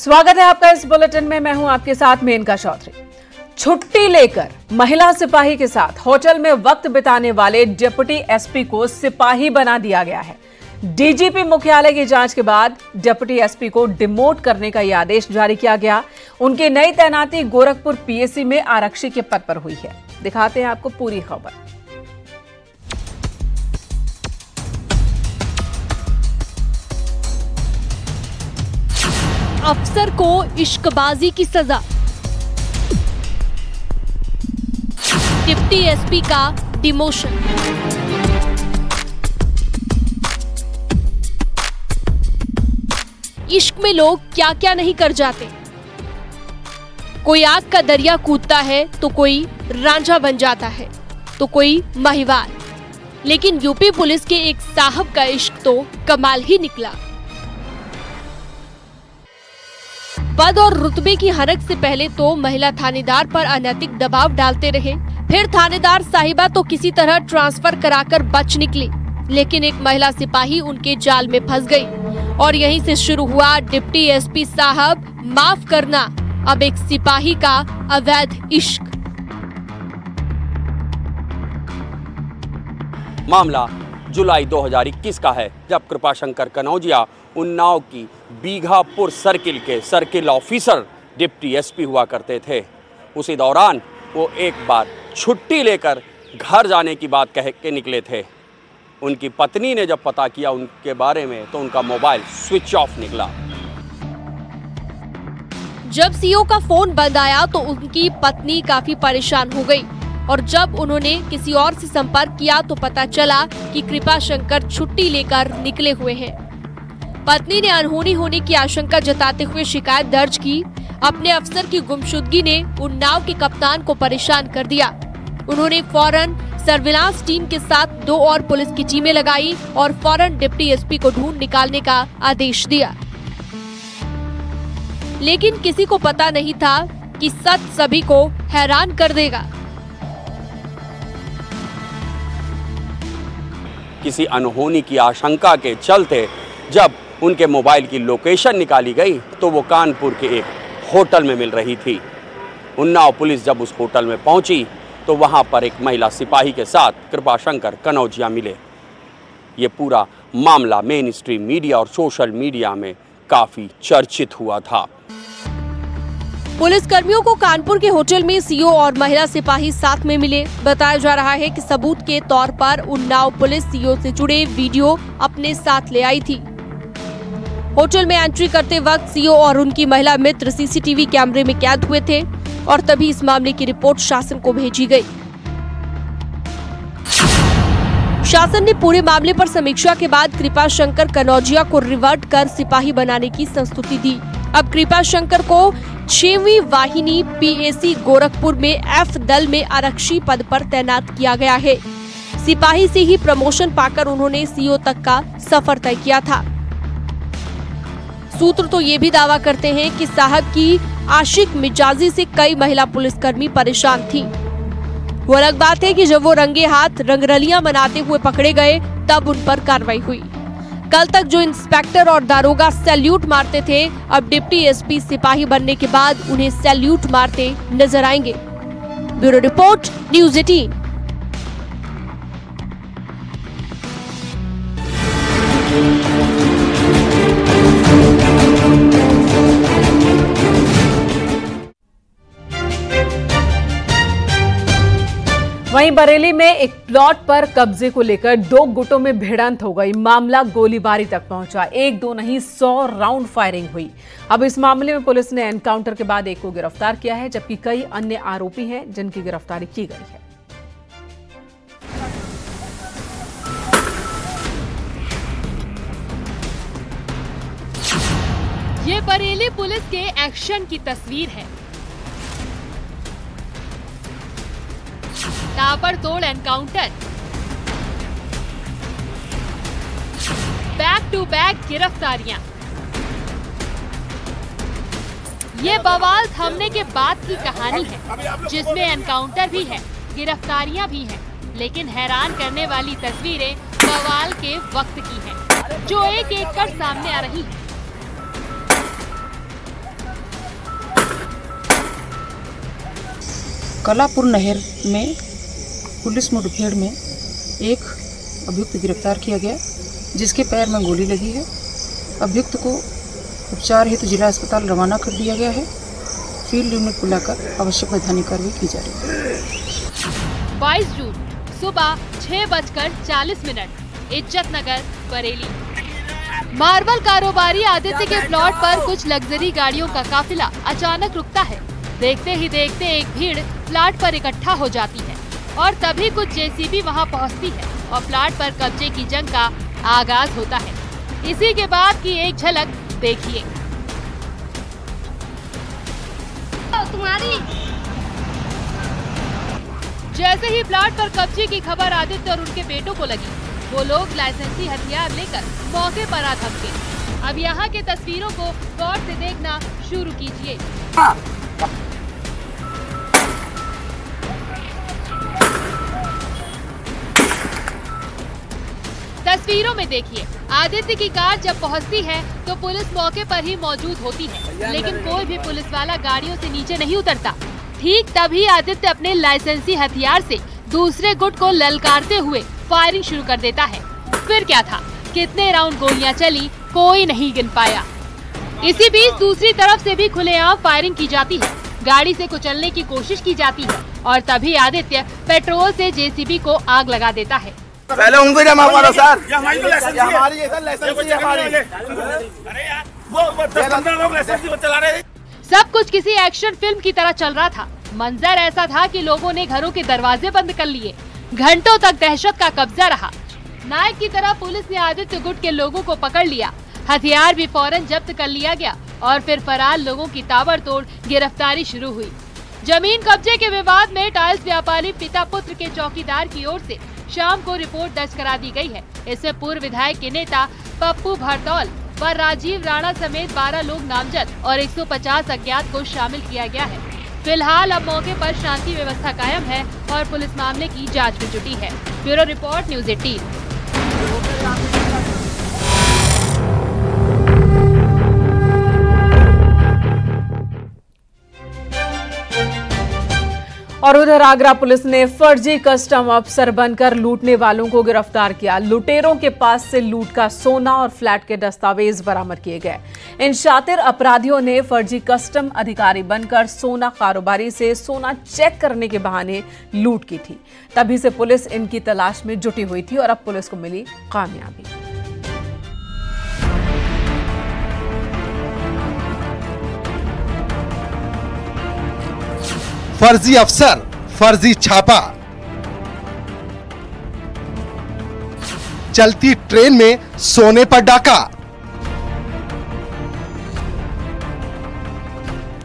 स्वागत है आपका इस बुलेटिन में। मैं हूं आपके साथ मेनका चौधरी। छुट्टी लेकर महिला सिपाही के साथ होटल में वक्त बिताने वाले डिप्टी एसपी को सिपाही बना दिया गया है। डीजीपी मुख्यालय की जांच के बाद डिप्टी एसपी को डिमोट करने का यह आदेश जारी किया गया। उनकी नई तैनाती गोरखपुर पीएसी में आरक्षी के पद पर हुई है। दिखाते हैं आपको पूरी खबर। अफसर को इश्कबाजी की सजा, डिप्टी एसपी का डिमोशन। इश्क में लोग क्या क्या नहीं कर जाते। कोई आग का दरिया कूदता है तो कोई रांझा बन जाता है तो कोई महिवाल। लेकिन यूपी पुलिस के एक साहब का इश्क तो कमाल ही निकला। पद और रुतबे की हरक से पहले तो महिला थानेदार पर अनैतिक दबाव डालते रहे, फिर थानेदार साहिबा तो किसी तरह ट्रांसफर कराकर बच निकली, लेकिन एक महिला सिपाही उनके जाल में फंस गई और यहीं से शुरू हुआ डिप्टी एसपी साहब माफ करना, अब एक सिपाही का अवैध इश्क। मामला जुलाई 2021 का है, जब कृपाशंकर कनौजिया उन्नाव की बीघापुर सर्किल के सर्किल ऑफिसर डिप्टी एसपी हुआ करते थे। उसी दौरान वो एक बार छुट्टी लेकर घर जाने की बात कह के निकले थे। उनकी पत्नी ने जब पता किया उनके बारे में तो उनका मोबाइल स्विच ऑफ निकला। जब सीओ का फोन बंद आया तो उनकी पत्नी काफी परेशान हो गई और जब उन्होंने किसी और से संपर्क किया तो पता चला कि कृपाशंकर छुट्टी लेकर निकले हुए हैं। पत्नी ने अनहोनी होने की आशंका जताते हुए शिकायत दर्ज की। अपने अफसर की गुमशुदगी ने उन्नाव के कप्तान को परेशान कर दिया। उन्होंने फौरन सर्विलांस टीम के साथ 2 और पुलिस की टीमें लगाई और फौरन डिप्टी एसपी को ढूंढ निकालने का आदेश दिया। लेकिन किसी को पता नहीं था कि सच सभी को हैरान कर देगा। किसी अनहोनी की आशंका के चलते जब उनके मोबाइल की लोकेशन निकाली गई तो वो कानपुर के एक होटल में मिल रही थी। उन्नाव पुलिस जब उस होटल में पहुंची तो वहां पर एक महिला सिपाही के साथ कृपाशंकर कनौजिया मिले। ये पूरा मामला मेन स्ट्रीम मीडिया और सोशल मीडिया में काफी चर्चित हुआ था। पुलिस कर्मियों को कानपुर के होटल में सीओ और महिला सिपाही साथ में मिले। बताया जा रहा है कि सबूत के तौर पर उन्नाव पुलिस सीओ से जुड़े वीडियो अपने साथ ले आई थी। होटल में एंट्री करते वक्त सीओ और उनकी महिला मित्र सीसीटीवी कैमरे में कैद हुए थे और तभी इस मामले की रिपोर्ट शासन को भेजी गई। शासन ने पूरे मामले पर समीक्षा के बाद कृपाशंकर कनौजिया को रिवर्ट कर सिपाही बनाने की संस्तुति दी। अब कृपाशंकर को 6वीं वाहिनी पीएसी गोरखपुर में एफ दल में आरक्षी पद पर तैनात किया गया है। सिपाही से ही प्रमोशन पाकर उन्होंने सीओ तक का सफर तय किया था। सूत्र तो ये भी दावा करते हैं कि साहब की आशिक मिजाजी से कई महिला पुलिसकर्मी परेशान थी। वो अलग बात है कि जब वो रंगे हाथ रंगरलियां मनाते हुए पकड़े गए तब उन पर कार्रवाई हुई। कल तक जो इंस्पेक्टर और दारोगा सैल्यूट मारते थे, अब डिप्टी एसपी सिपाही बनने के बाद उन्हें सैल्यूट मारते नजर आएंगे। Bureau report, news 18। वहीं बरेली में एक प्लॉट पर कब्जे को लेकर 2 गुटों में भिड़ंत हो गई। मामला गोलीबारी तक पहुंचा। 1-2 नहीं 100 राउंड फायरिंग हुई। अब इस मामले में पुलिस ने एनकाउंटर के बाद एक को गिरफ्तार किया है, जबकि कई अन्य आरोपी हैं जिनकी गिरफ्तारी की गई है। ये बरेली पुलिस के एक्शन की तस्वीर है। ताबड़तोड़ एनकाउंटर, बैक टू बैक गिरफ्तारियां। ये बवाल थमने के बाद की कहानी है, जिसमें एनकाउंटर भी है, गिरफ्तारियां भी हैं, लेकिन हैरान करने वाली तस्वीरें बवाल के वक्त की हैं, जो एक एक कर सामने आ रही हैं। कलापुर नहर में पुलिस मुठभेड़ में एक अभियुक्त गिरफ्तार किया गया, जिसके पैर में गोली लगी है। अभियुक्त को उपचार हेतु जिला अस्पताल रवाना कर दिया गया है। फील्ड यूनिट बुलाकर आवश्यक वैधानिक कार्रवाई की जा रही है। 22 जून सुबह 6:40 इज्जत नगर बरेली। मार्बल कारोबारी आदित्य के प्लॉट पर कुछ लग्जरी गाड़ियों का काफिला अचानक रुकता है। देखते ही देखते एक भीड़ प्लाट पर इकट्ठा हो जाती है और तभी कुछ जेसीबी वहां पहुंचती है और प्लाट पर कब्जे की जंग का आगाज होता है। इसी के बाद की एक झलक देखिए। तुम्हारी जैसे ही प्लाट पर कब्जे की खबर आदित्य और उनके बेटों को लगी, वो लोग लाइसेंसी हथियार लेकर मौके पर आ धमके। अब यहाँ के तस्वीरों को गौर से देखना शुरू कीजिए। तस्वीरों में देखिए, आदित्य की कार जब पहुंचती है तो पुलिस मौके पर ही मौजूद होती है, लेकिन कोई भी पुलिस वाला गाड़ियों से नीचे नहीं उतरता। ठीक तभी आदित्य अपने लाइसेंसी हथियार से दूसरे गुट को ललकारते हुए फायरिंग शुरू कर देता है। फिर क्या था, कितने राउंड गोलियां चली कोई नहीं गिन पाया। इसी बीच दूसरी तरफ से भी खुलेआम फायरिंग की जाती है। गाड़ी से कुचलने की कोशिश की जाती है और तभी आदित्य पेट्रोल से जेसीबी को आग लगा देता है। पहले उनको जमा करो सर। ये हमारी लाइसेंस है। हमारी है सर, लाइसेंस है हमारी। अरे यार वो 10-15 लोग लाइसेंस चला रहे हैं। सब कुछ किसी एक्शन फिल्म की तरह चल रहा था। मंजर ऐसा था कि लोगों ने घरों के दरवाजे बंद कर लिए। घंटों तक दहशत का कब्जा रहा। नायक की तरह पुलिस ने आदित्य गुट के लोगों को पकड़ लिया। हथियार भी फौरन जब्त कर लिया गया और फिर फरार लोगों की ताबड़तोड़ गिरफ्तारी शुरू हुई। जमीन कब्जे के विवाद में टाइल्स व्यापारी पिता पुत्र के चौकीदार की ओर से शाम को रिपोर्ट दर्ज करा दी गई है। इसमें पूर्व विधायक के नेता पप्पू भरतौल व राजीव राणा समेत 12 लोग नामजद और 150 अज्ञात को शामिल किया गया है। फिलहाल अब मौके पर शांति व्यवस्था कायम है और पुलिस मामले की जांच में जुटी है। Bureau report, news 18। और उधर आगरा पुलिस ने फर्जी कस्टम अफसर बनकर लूटने वालों को गिरफ्तार किया। लुटेरों के पास से लूट का सोना और फ्लैट के दस्तावेज बरामद किए गए। इन शातिर अपराधियों ने फर्जी कस्टम अधिकारी बनकर सोना कारोबारी से सोना चेक करने के बहाने लूट की थी। तभी से पुलिस इनकी तलाश में जुटी हुई थी और अब पुलिस को मिली कामयाबी। फर्जी अफसर, फर्जी छापा। चलती ट्रेन में सोने पर डाका।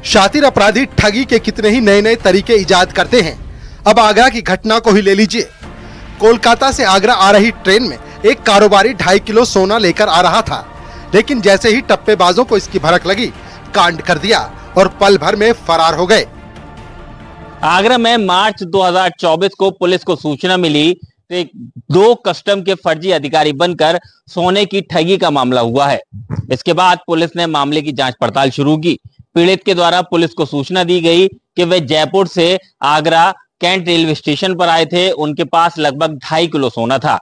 शातिर अपराधी ठगी के कितने ही नए नए तरीके इजाद करते हैं। अब आगरा की घटना को ही ले लीजिए। कोलकाता से आगरा आ रही ट्रेन में एक कारोबारी 2.5 किलो सोना लेकर आ रहा था, लेकिन जैसे ही टप्पेबाजों को इसकी भनक लगी, कांड कर दिया और पल भर में फरार हो गए। आगरा में मार्च 2024 को पुलिस को सूचना मिली कि 2 कस्टम के फर्जी अधिकारी बनकर सोने की ठगी का मामला हुआ है। इसके बाद पुलिस ने मामले की जांच पड़ताल शुरू की। पीड़ित के द्वारा पुलिस को सूचना दी गई कि वे जयपुर से आगरा कैंट रेलवे स्टेशन पर आए थे। उनके पास लगभग 2.5 किलो सोना था।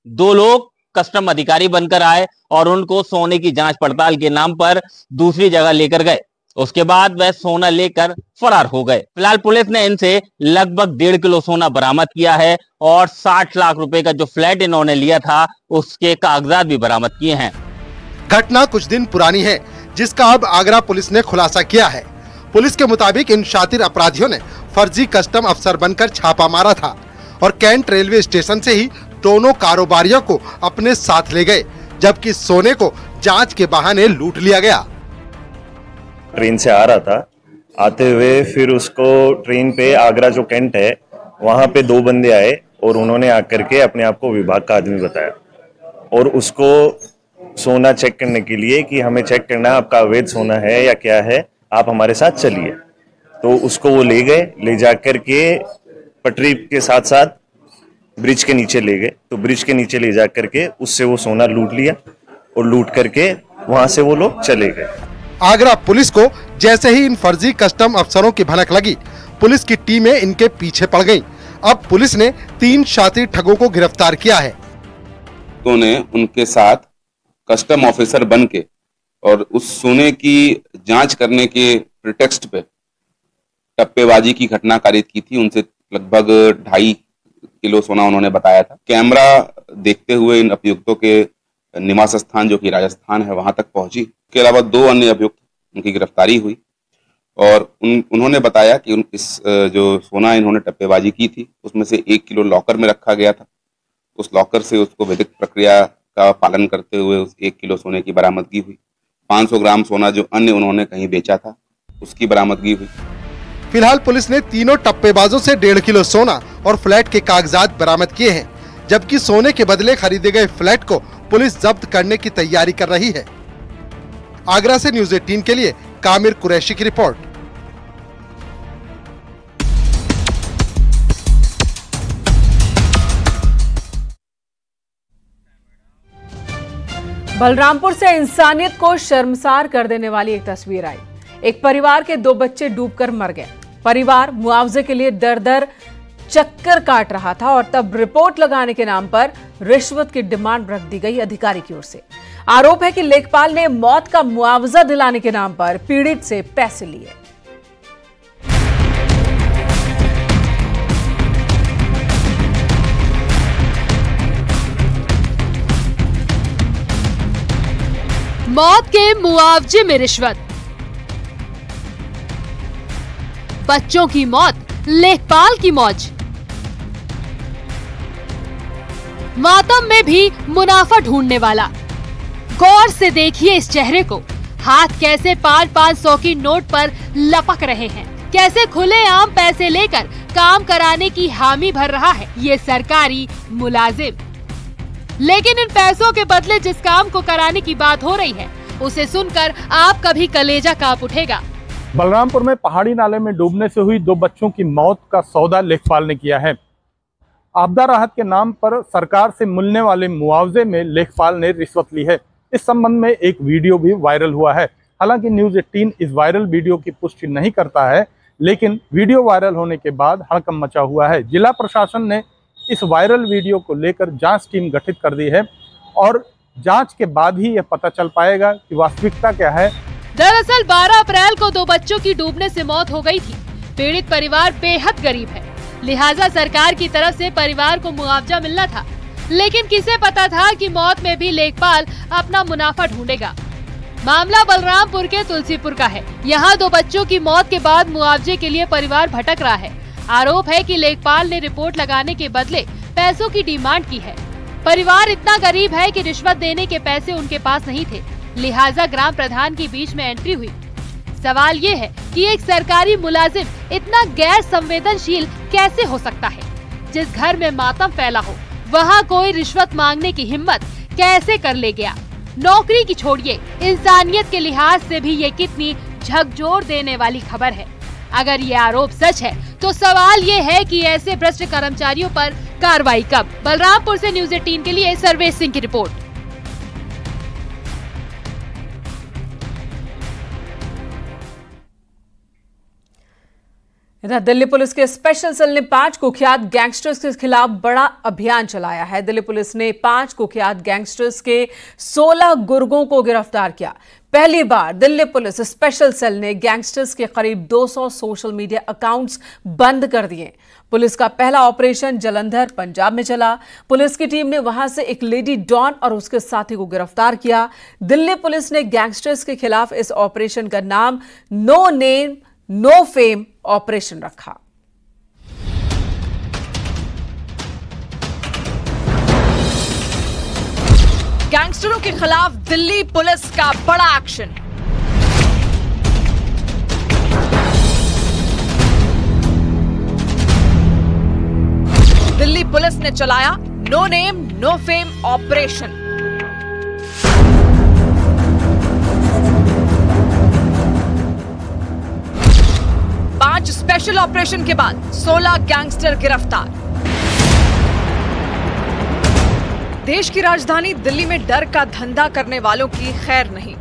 2 लोग कस्टम अधिकारी बनकर आए और उनको सोने की जांच पड़ताल के नाम पर दूसरी जगह लेकर गए। उसके बाद वह सोना लेकर फरार हो गए। फिलहाल पुलिस ने इनसे लगभग 1.5 किलो सोना बरामद किया है और 60 लाख रुपए का जो फ्लैट इन्होंने लिया था उसके कागजात भी बरामद किए हैं। घटना कुछ दिन पुरानी है, जिसका अब आगरा पुलिस ने खुलासा किया है। पुलिस के मुताबिक इन शातिर अपराधियों ने फर्जी कस्टम अफसर बनकर छापा मारा था और कैंट रेलवे स्टेशन से ही दोनों कारोबारियों को अपने साथ ले गए, जबकि सोने को जांच के बहाने लूट लिया गया। ट्रेन से आ रहा था, आते हुए फिर उसको ट्रेन पे आगरा जो कैंट है वहाँ पे 2 बंदे आए और उन्होंने आकर के अपने आप को विभाग का आदमी बताया और उसको सोना चेक करने के लिए कि हमें चेक करना आपका अवैध सोना है या क्या है, आप हमारे साथ चलिए। तो उसको वो ले गए, ले जाकर के पटरी के साथ साथ ब्रिज के नीचे ले गए। तो ब्रिज के नीचे ले जाकर के उससे वो सोना लूट लिया और लूट करके वहां से वो लोग चले गए। आगरा पुलिस को जैसे ही इन फर्जी कस्टम अफसरों की भनक लगी, पुलिस की टीमें इनके पीछे पड़ गयी। अब पुलिस ने 3 शातिर ठगों को गिरफ्तार किया है। तो ने उनके साथ कस्टम ऑफिसर बन के और उस सोने की जांच करने के प्रिटेक्स्ट पे टप्पेबाजी की घटना कारित की थी। उनसे लगभग 2.5 किलो सोना उन्होंने बताया था। कैमरा देखते हुए इन अभियुक्तों के निवास स्थान जो कि राजस्थान है वहां तक पहुंची। इसके अलावा 2 अन्य अभियुक्त उनकी गिरफ्तारी हुई और उन्होंने बताया कि इस जो सोना इन्होंने टप्पेबाजी की थी उसमें से 1 किलो लॉकर में रखा गया था। उस लॉकर से उसको वैदिक प्रक्रिया का पालन करते हुए उस 1 किलो सोने की बरामदगी हुई। 500 ग्राम सोना जो अन्य उन्होंने कहीं बेचा था उसकी बरामदगी हुई। फिलहाल पुलिस ने तीनों टप्पेबाजों से 1.5 किलो सोना और फ्लैट के कागजात बरामद किए हैं, जबकि सोने के बदले खरीदे गए फ्लैट को पुलिस जब्त करने की तैयारी कर रही है। आगरा से न्यूज़ 18 के लिए कामिर कुरैशी की रिपोर्ट। बलरामपुर से इंसानियत को शर्मसार कर देने वाली एक तस्वीर आई। एक परिवार के 2 बच्चे डूबकर मर गए। परिवार मुआवजे के लिए दर-दर चक्कर काट रहा था और तब रिपोर्ट लगाने के नाम पर रिश्वत की डिमांड रख दी गई अधिकारी की ओर से। आरोप है कि लेखपाल ने मौत का मुआवजा दिलाने के नाम पर पीड़ित से पैसे लिए। मौत के मुआवजे में रिश्वत, बच्चों की मौत, लेखपाल की मौज। मातम में भी मुनाफा ढूंढने वाला। गौर से देखिए इस चेहरे को। हाथ कैसे 500 की नोट पर लपक रहे हैं, कैसे खुलेआम पैसे लेकर काम कराने की हामी भर रहा है ये सरकारी मुलाजिम। लेकिन इन पैसों के बदले जिस काम को कराने की बात हो रही है उसे सुनकर आपका भी कलेजा कांप उठेगा। बलरामपुर में पहाड़ी नाले में डूबने से हुई 2 बच्चों की मौत का सौदा लेखपाल ने किया है। आपदा राहत के नाम पर सरकार से मिलने वाले मुआवजे में लेखपाल ने रिश्वत ली है। इस संबंध में एक वीडियो भी वायरल हुआ है। हालांकि न्यूज़ 18 इस वायरल वीडियो की पुष्टि नहीं करता है, लेकिन वीडियो वायरल होने के बाद हड़कंप मचा हुआ है। जिला प्रशासन ने इस वायरल वीडियो को लेकर जांच टीम गठित कर दी है और जांच के बाद ही यह पता चल पाएगा कि वास्तविकता क्या है। दरअसल 12 अप्रैल को 2 बच्चों की डूबने से मौत हो गई थी। पीड़ित परिवार बेहद गरीब है, लिहाजा सरकार की तरफ से परिवार को मुआवजा मिलना था। लेकिन किसे पता था कि मौत में भी लेखपाल अपना मुनाफा ढूंढेगा। मामला बलरामपुर के तुलसीपुर का है। यहाँ 2 बच्चों की मौत के बाद मुआवजे के लिए परिवार भटक रहा है। आरोप है कि लेखपाल ने रिपोर्ट लगाने के बदले पैसों की डिमांड की है। परिवार इतना गरीब है कि रिश्वत देने के पैसे उनके पास नहीं थे, लिहाजा ग्राम प्रधान के बीच में एंट्री हुई। सवाल ये है कि एक सरकारी मुलाजिम इतना गैर संवेदनशील कैसे हो सकता है? जिस घर में मातम फैला हो वहाँ कोई रिश्वत मांगने की हिम्मत कैसे कर ले गया? नौकरी की छोड़िए, इंसानियत के लिहाज से भी ये कितनी झकझोर देने वाली खबर है। अगर ये आरोप सच है तो सवाल ये है कि ऐसे भ्रष्ट कर्मचारियों पर कार्रवाई कब? बलरामपुर से न्यूज़ 18 के लिए सर्वेश सिंह की रिपोर्ट। इधर दिल्ली पुलिस के स्पेशल सेल ने 5 कुख्यात गैंगस्टर्स के खिलाफ बड़ा अभियान चलाया है। दिल्ली पुलिस ने 5 कुख्यात गैंगस्टर्स के 16 गुर्गों को गिरफ्तार किया। पहली बार दिल्ली पुलिस स्पेशल सेल ने गैंगस्टर्स के करीब 200 सोशल मीडिया अकाउंट्स बंद कर दिए। पुलिस का पहला ऑपरेशन जलंधर, पंजाब में चला। पुलिस की टीम ने वहां से एक लेडी डॉन और उसके साथी को गिरफ्तार किया। दिल्ली पुलिस ने गैंगस्टर्स के खिलाफ इस ऑपरेशन का नाम no name no fame operation रखा। गैंगस्टरों के खिलाफ दिल्ली पुलिस का बड़ा एक्शन। दिल्ली पुलिस ने चलाया no name no fame operation. पांच स्पेशल ऑपरेशन के बाद 16 गैंगस्टर गिरफ्तार। देश की राजधानी दिल्ली में डर का धंधा करने वालों की खैर नहीं।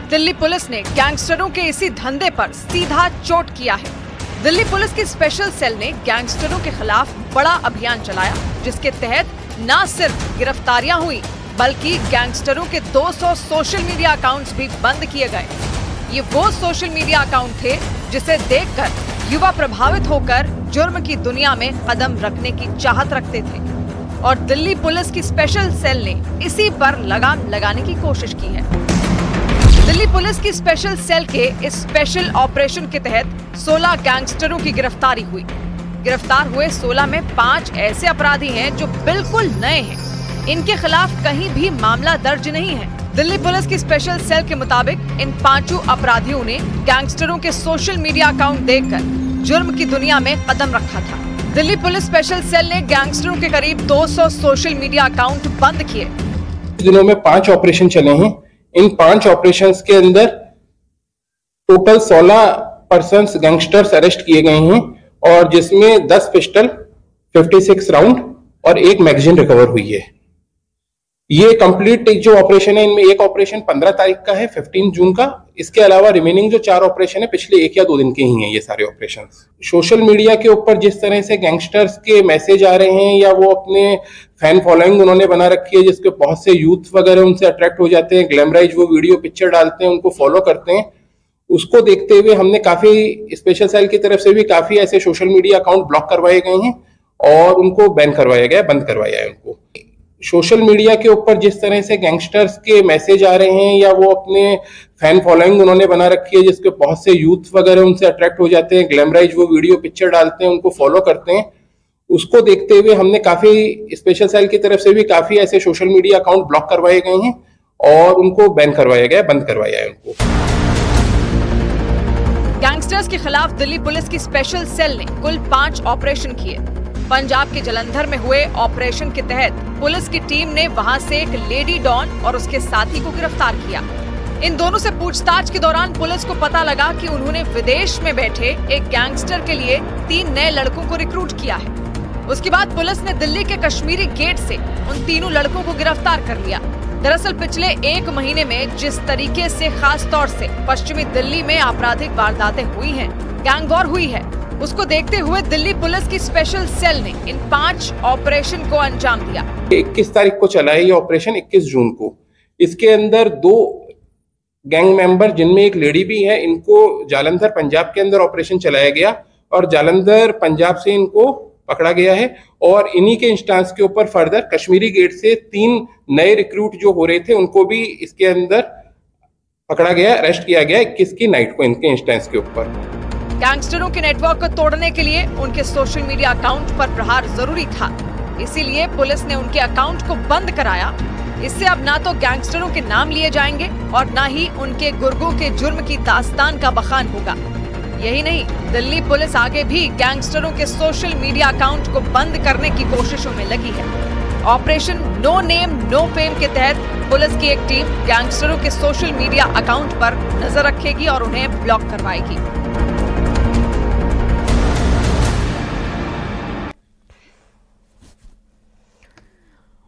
दिल्ली पुलिस ने गैंगस्टरों के इसी धंधे पर सीधा चोट किया है। दिल्ली पुलिस की स्पेशल सेल ने गैंगस्टरों के खिलाफ बड़ा अभियान चलाया, जिसके तहत न सिर्फ गिरफ्तारियां हुई बल्कि गैंगस्टरों के 200 सोशल मीडिया अकाउंट्स भी बंद किए गए। ये वो सोशल मीडिया अकाउंट थे जिसे देखकर युवा प्रभावित होकर जुर्म की दुनिया में कदम रखने की चाहत रखते थे और दिल्ली पुलिस की स्पेशल सेल ने इसी पर लगाम लगाने की कोशिश की है। दिल्ली पुलिस की स्पेशल सेल के इस स्पेशल ऑपरेशन के तहत 16 गैंगस्टरों की गिरफ्तारी हुई। गिरफ्तार हुए 16 में 5 ऐसे अपराधी हैं जो बिल्कुल नए हैं। इनके खिलाफ कहीं भी मामला दर्ज नहीं है। दिल्ली पुलिस की स्पेशल सेल के मुताबिक इन 5 अपराधियों ने गैंगस्टरों के सोशल मीडिया अकाउंट देखकर जुर्म की दुनिया में कदम रखा था। दिल्ली पुलिस स्पेशल सेल ने गैंगस्टरों के करीब 200 सोशल मीडिया अकाउंट बंद किए। दिनों में 5 ऑपरेशन चले हैं। इन 5 ऑपरेशंस के अंदर टोटल 16 पर्सन्स गैंगस्टर्स अरेस्ट किए गए हैं और जिसमें 10 पिस्टल, 56 राउंड और 1 मैगजीन रिकवर हुई है। ये कंप्लीट जो ऑपरेशन है, इनमें एक ऑपरेशन 15 तारीख का है, 15 जून का। इसके अलावा रिमेनिंग जो 4 ऑपरेशन है पिछले 1 या 2 दिन के ही हैं ये सारे ऑपरेशन। सोशल मीडिया के ऊपर जिस तरह से गैंगस्टर्स के मैसेज आ रहे हैं या वो अपने फैन फॉलोइंग उन्होंने बना रखी है, जिसके बहुत से यूथ वगैरह उनसे अट्रैक्ट हो जाते हैं, ग्लैमराइज वो वीडियो पिक्चर डालते हैं, उनको फॉलो करते हैं। उसको देखते हुए हमने काफी स्पेशल सेल की तरफ से भी काफी ऐसे सोशल मीडिया अकाउंट ब्लॉक करवाए गए हैं और उनको बैन करवाया गया, बंद करवाया है उनको। सोशल मीडिया के ऊपर जिस तरह से गैंगस्टर्स के मैसेज आ रहे हैं या वो अपने फैन फॉलोइंग उन्होंने बना रखी है, जिसके बहुत से यूथ वगैरह उनसे अट्रैक्ट हो जाते हैं, ग्लैमराइज वो वीडियो पिक्चर डालते हैं, उनको फॉलो करते हैं। उसको देखते हुए हमने काफी स्पेशल सेल की तरफ से भी काफी ऐसे सोशल मीडिया अकाउंट ब्लॉक करवाए गए हैं और उनको बैन करवाया गया, बंद करवाया है उनको। गैंगस्टर्स के खिलाफ दिल्ली पुलिस की स्पेशल सेल ने कुल 5 ऑपरेशन किए। पंजाब के जलंधर में हुए ऑपरेशन के तहत पुलिस की टीम ने वहां से एक लेडी डॉन और उसके साथी को गिरफ्तार किया। इन दोनों से पूछताछ के दौरान पुलिस को पता लगा कि उन्होंने विदेश में बैठे एक गैंगस्टर के लिए 3 नए लड़कों को रिक्रूट किया है। उसके बाद पुलिस ने दिल्ली के कश्मीरी गेट से उन तीनों लड़कों को गिरफ्तार कर लिया। दरअसल पिछले 1 महीने में जिस तरीके से खास तौर से पश्चिमी दिल्ली में आपराधिक वारदातें हुई हैं, गैंग वॉर हुई है, उसको देखते हुए दिल्ली पुलिस की स्पेशल सेल ने इन 5 ऑपरेशन को अंजाम दिया। 21 तारीख को चला है ये ऑपरेशन, 21 जून को। इसके अंदर 2 गैंग मेंबर जिनमें एक लेडी भी है, इनको जालंधर पंजाब के अंदर ऑपरेशन चलाया गया और जालंधर पंजाब से इनको पकड़ा गया है और इन्हीं के इंस्टांस के ऊपर फर्दर कश्मीरी गेट से 3 नए रिक्रूट जो हो रहे थे उनको भी इसके अंदर पकड़ा गया, अरेस्ट किया गया 21 की नाइट को इनके इंस्टांस के ऊपर। गैंगस्टरों के नेटवर्क को तोड़ने के लिए उनके सोशल मीडिया अकाउंट पर प्रहार जरूरी था, इसीलिए पुलिस ने उनके अकाउंट को बंद कराया। इससे अब ना तो गैंगस्टरों के नाम लिए जाएंगे और ना ही उनके गुर्गों के जुर्म की दास्तान का बखान होगा। यही नहीं, दिल्ली पुलिस आगे भी गैंगस्टरों के सोशल मीडिया अकाउंट को बंद करने की कोशिशों में लगी है। Operation no name no fame के तहत पुलिस की एक टीम गैंगस्टरों के सोशल मीडिया अकाउंट पर नजर रखेगी और उन्हें ब्लॉक करवाएगी।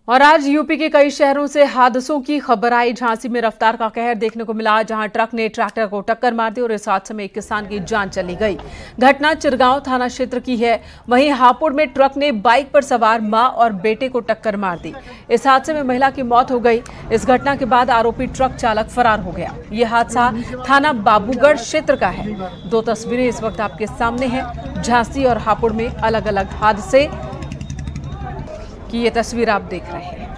और आज यूपी के कई शहरों से हादसों की खबर आई। झांसी में रफ्तार का कहर देखने को मिला, जहां ट्रक ने ट्रैक्टर को टक्कर मार दी और इस हादसे में एक किसान की जान चली गई। घटना चिरगांव थाना क्षेत्र की है। वहीं हापुड़ में ट्रक ने बाइक पर सवार मां और बेटे को टक्कर मार दी। इस हादसे में महिला की मौत हो गई। इस घटना के बाद आरोपी ट्रक चालक फरार हो गया। ये हादसा थाना बाबूगढ़ क्षेत्र का है। 2 तस्वीरें इस वक्त आपके सामने हैं। झांसी और हापुड़ में अलग अलग हादसे की ये तस्वीर आप देख रहे हैं।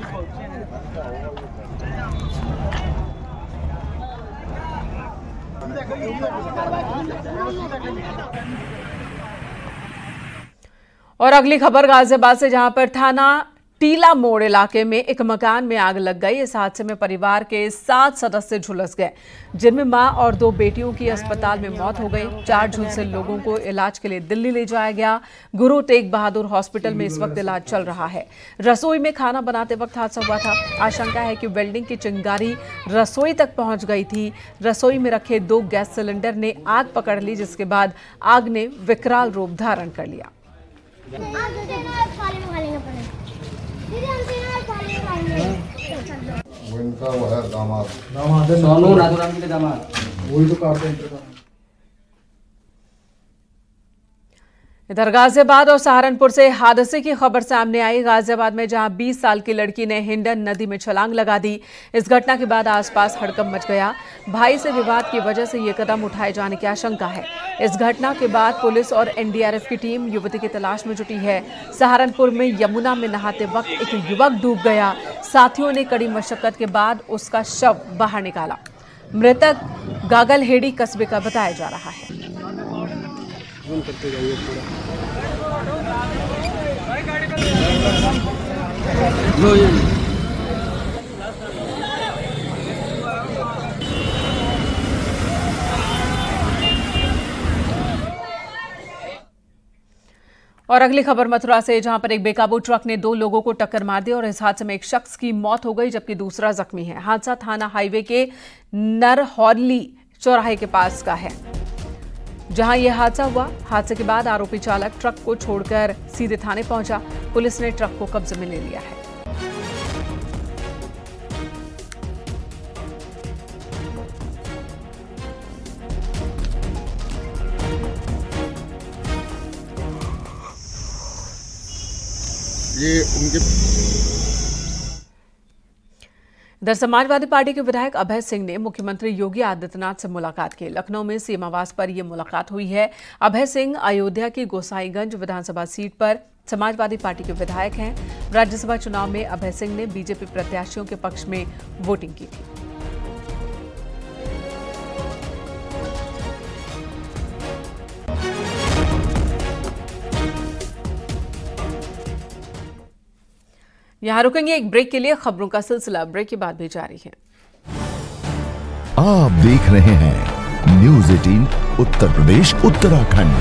और अगली खबर गाजियाबाद से, जहां पर थाना टीला मोड़ इलाके में एक मकान में आग लग गई। इस हादसे में परिवार के 7 सदस्य झुलस गए, जिनमें मां और 2 बेटियों की अस्पताल में मौत हो गई। 4 झुलसे लोगों को इलाज के लिए दिल्ली ले जाया गया। गुरु तेग बहादुर हॉस्पिटल में इस वक्त इलाज चल रहा है। रसोई में खाना बनाते वक्त हादसा हुआ था। आशंका है कि वेल्डिंग की चिंगारी रसोई तक पहुंच गई थी। रसोई में रखे 2 गैस सिलेंडर ने आग पकड़ ली, जिसके बाद आग ने विकराल रूप धारण कर लिया। वो इनका वो है दामाद सोनू नाथुराम के दामाद, वही तो कारपेंटर का। इधर गाजियाबाद और सहारनपुर से हादसे की खबर सामने आई। गाजियाबाद में जहां 20 साल की लड़की ने हिंडन नदी में छलांग लगा दी, इस घटना के बाद आसपास हड़कंप मच गया। भाई से विवाद की वजह से ये कदम उठाए जाने की आशंका है। इस घटना के बाद पुलिस और एनडीआरएफ की टीम युवती की तलाश में जुटी है। सहारनपुर में यमुना में नहाते वक्त एक युवक डूब गया। साथियों ने कड़ी मशक्कत के बाद उसका शव बाहर निकाला। मृतक गागलहेड़ी कस्बे का बताया जा रहा है। और अगली खबर मथुरा से, जहां पर एक बेकाबू ट्रक ने 2 लोगों को टक्कर मार दी और इस हादसे में एक शख्स की मौत हो गई जबकि दूसरा जख्मी है। हादसा थाना हाईवे के नरहौली चौराहे के पास का है जहां यह हादसा हुआ। हादसे के बाद आरोपी चालक ट्रक को छोड़कर सीधे थाने पहुंचा। पुलिस ने ट्रक को कब्जे में ले लिया है। ये उनके इधर समाजवादी पार्टी के विधायक अभय सिंह ने मुख्यमंत्री योगी आदित्यनाथ से मुलाकात की। लखनऊ में सीएम आवास पर यह मुलाकात हुई है। अभय सिंह अयोध्या की गोसाईगंज विधानसभा सीट पर समाजवादी पार्टी के विधायक हैं। राज्यसभा चुनाव में अभय सिंह ने बीजेपी प्रत्याशियों के पक्ष में वोटिंग की थी। यहां रुकेंगे एक ब्रेक के लिए। खबरों का सिलसिला ब्रेक के बाद भी जारी है। आप देख रहे हैं न्यूज़ 18 उत्तर प्रदेश उत्तराखंड।